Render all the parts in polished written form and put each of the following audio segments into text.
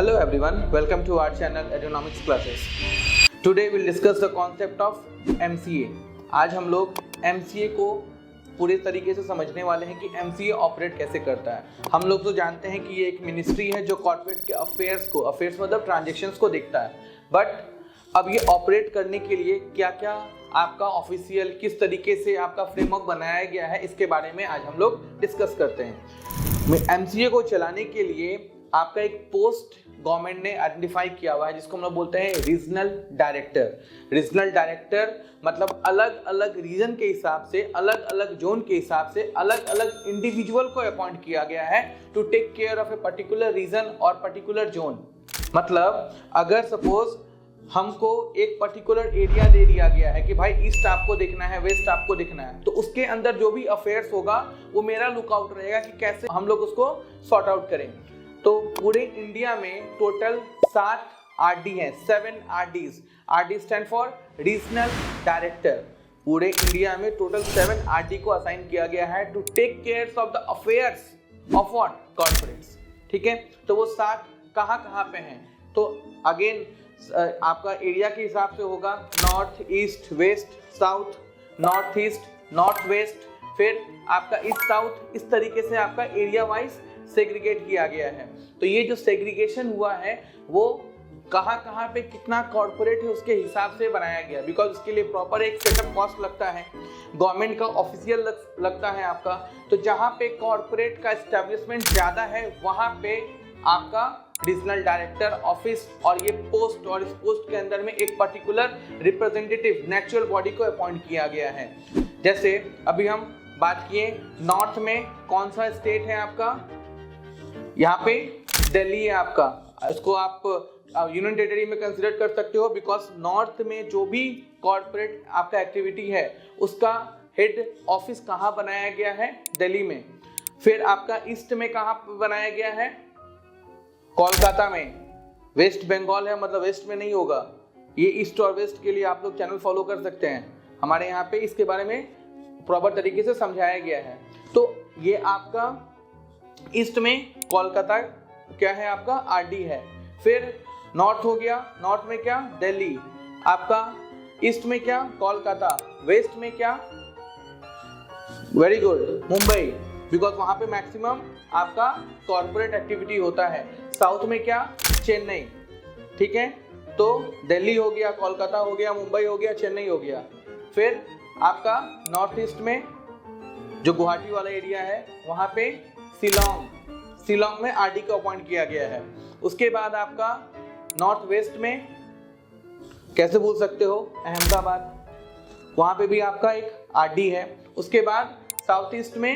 Hello everyone, welcome to our channel Economics Classes. Today we'll discuss the concept of MCA. आज हम लोग MCA को पूरे तरीके से समझने वाले हैं कि MCA ऑपरेट कैसे करता है। हम लोग तो जानते हैं कि ये एक मिनिस्ट्री है जो कॉर्पोरेट के अफेयर्स मतलब ट्रांजेक्शन्स को देखता है, बट अब ये ऑपरेट करने के लिए क्या क्या आपका ऑफिशियल किस तरीके से आपका फ्रेमवर्क बनाया गया है, इसके बारे में आज हम लोग डिस्कस करते हैं। MCA को चलाने के लिए आपका एक पोस्ट गवर्नमेंट ने आइडेंटिफाई किया हुआ है जिसको हम लोग बोलते हैं रीजनल डायरेक्टर। रीजनल डायरेक्टर मतलब अलग अलग रीजन के हिसाब से, अलग अलग जोन के हिसाब से अलग अलग इंडिविजुअल को अपॉइंट किया गया है to take care of a particular region और पर्टिकुलर जोन। मतलब अगर सपोज हमको एक पर्टिकुलर एरिया दे दिया गया है कि भाई ईस्ट आपको देखना है, वेस्ट आपको देखना है, तो उसके अंदर जो भी अफेयर्स होगा वो मेरा लुकआउट रहेगा कि कैसे हम लोग उसको सॉर्ट आउट करें। तो पूरे इंडिया में टोटल 7 RD हैं, 7 RDs। RD stand for regional director. पूरे इंडिया में टोटल 7 RD को असाइन किया गया है to take care of the affairs of what corporates. ठीक है, तो वो 7 कहाँ पे हैं? तो अगेन आपका एरिया के हिसाब से होगा north east west south, north east north west, फिर आपका ईस्ट साउथ, इस तरीके से आपका एरिया वाइज सेग्रीगेट किया गया है। तो ये जो सेग्रीगेशन हुआ है वो कहाँ पे कितना कॉर्पोरेट है उसके हिसाब से बनाया गया, बिकॉज उसके लिए प्रॉपर एक सेटअप कॉस्ट लगता है, गवर्नमेंट का ऑफिशियल लगता है आपका। तो जहाँ पे कॉर्पोरेट का एस्टेब्लिशमेंट ज़्यादा है वहाँ पे आपका रीजनल डायरेक्टर ऑफिस और ये पोस्ट, और इस पोस्ट के अंदर में एक पर्टिकुलर रिप्रेजेंटेटिव नेचुरल बॉडी को अपॉइंट किया गया है। जैसे अभी हम बात किए नॉर्थ में कौन सा स्टेट है आपका, यहाँ पे दिल्ली है आपका। इसको आप यूनियन टेरिटरी में कंसिडर कर सकते हो, बिकॉज नॉर्थ में जो भी कॉर्पोरेट आपका एक्टिविटी है उसका हेड ऑफिस कहाँ बनाया गया है, दिल्ली में। फिर आपका ईस्ट में कहाँ बनाया गया है, कोलकाता में। वेस्ट बंगाल है मतलब वेस्ट में नहीं होगा। ये ईस्ट और वेस्ट के लिए आप लोग चैनल फॉलो कर सकते हैं, हमारे यहाँ पे इसके बारे में प्रॉपर तरीके से समझाया गया है। तो ये आपका ईस्ट में कोलकाता क्या है आपका RD है। फिर नॉर्थ हो गया, नॉर्थ में क्या दिल्ली, आपका ईस्ट में क्या कोलकाता, वेस्ट में क्या वेरी गुड मुंबई, बिकॉज वहां पे मैक्सिमम आपका कॉर्पोरेट एक्टिविटी होता है। साउथ में क्या चेन्नई। ठीक है, तो दिल्ली हो गया, कोलकाता हो गया, मुंबई हो गया, चेन्नई हो गया। फिर आपका नॉर्थ ईस्ट में जो गुवाहाटी वाला एरिया है वहां पे शिलोंग में RD को अपॉइंट किया गया है। उसके बाद आपका नॉर्थ वेस्ट में कैसे भूल सकते हो, अहमदाबाद, वहां पे भी आपका एक RD है। उसके बाद साउथ ईस्ट में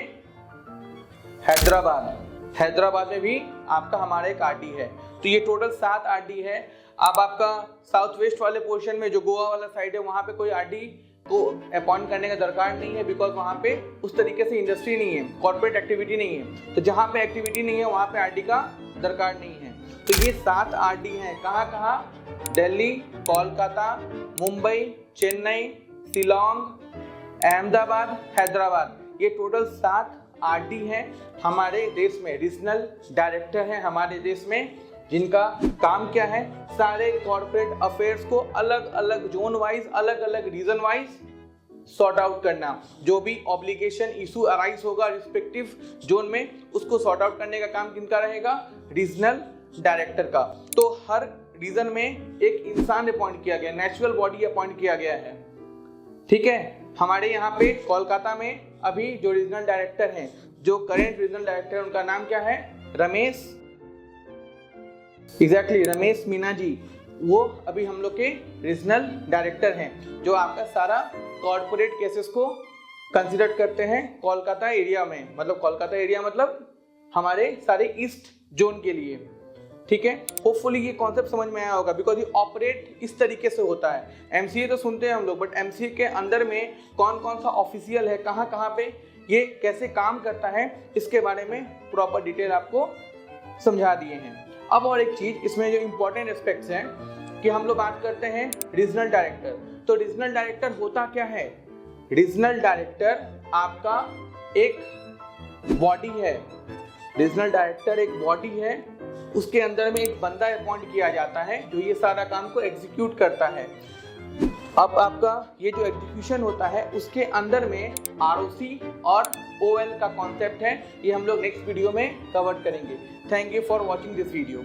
हैदराबाद में भी आपका हमारा एक RD है। तो ये टोटल 7 RD है। अब आपका साउथ वेस्ट वाले पोर्शन में जो गोवा वाला साइड है वहां पे कोई RD को अपॉइंट करने का दरकार नहीं है, बिकॉज वहाँ पे उस तरीके से इंडस्ट्री नहीं है, कॉर्पोरेट एक्टिविटी नहीं है। तो जहाँ पे एक्टिविटी नहीं है वहाँ पे RD का दरकार नहीं है। तो ये 7 RD हैं, कहाँ दिल्ली, कोलकाता, मुंबई, चेन्नई, शिलोंग, अहमदाबाद, हैदराबाद। ये टोटल 7 RD हैं हमारे देश में। रीजनल डायरेक्टर हैं हमारे देश में, जिनका काम क्या है, सारे कॉर्पोरेट अफेयर्स को अलग अलग जोन वाइज, अलग अलग रीजन वाइज सॉर्ट आउट करना। जो भी ऑब्लिगेशन इशू अराइज होगा रिस्पेक्टिव जोन में, उसको सॉर्ट आउट करने का काम किनका रहेगा, रीजनल डायरेक्टर का। तो हर रीजन में एक इंसान अपॉइंट किया गया, नेचुरल बॉडी अपॉइंट किया गया है। ठीक है, हमारे यहाँ पे कोलकाता में अभी जो रीजनल डायरेक्टर हैं, जो करेंट रीजनल डायरेक्टर है, उनका नाम क्या है, रमेश मीना जी। वो अभी हम लोग के रीजनल डायरेक्टर हैं जो आपका सारा कॉर्पोरेट केसेस को कंसिडर करते हैं कोलकाता एरिया में। मतलब कोलकाता एरिया मतलब हमारे सारे ईस्ट जोन के लिए। ठीक है, होपफुली ये कॉन्सेप्ट समझ में आया होगा, बिकॉज ये ऑपरेट इस तरीके से होता है। MCA तो सुनते हैं हम लोग, बट MCA के अंदर में कौन कौन सा ऑफिशियल है, कहाँ पे ये कैसे काम करता है, इसके बारे में प्रॉपर डिटेल आपको समझा दिए हैं। अब और एक चीज इसमें जो इम्पोर्टेंट एस्पेक्ट्स हैं कि हम लोग बात करते हैं रीजनल डायरेक्टर। तो रीजनल डायरेक्टर होता क्या है, रीजनल डायरेक्टर आपका एक बॉडी है। रीजनल डायरेक्टर एक बॉडी है उसके अंदर में एक बंदा अपॉइंट किया जाता है जो ये सारा काम को एग्जीक्यूट करता है। अब आपका ये जो एग्जीक्यूशन होता है उसके अंदर में ROC और OL का कॉन्सेप्ट है, ये हम लोग नेक्स्ट वीडियो में कवर करेंगे। Thank you for watching this video.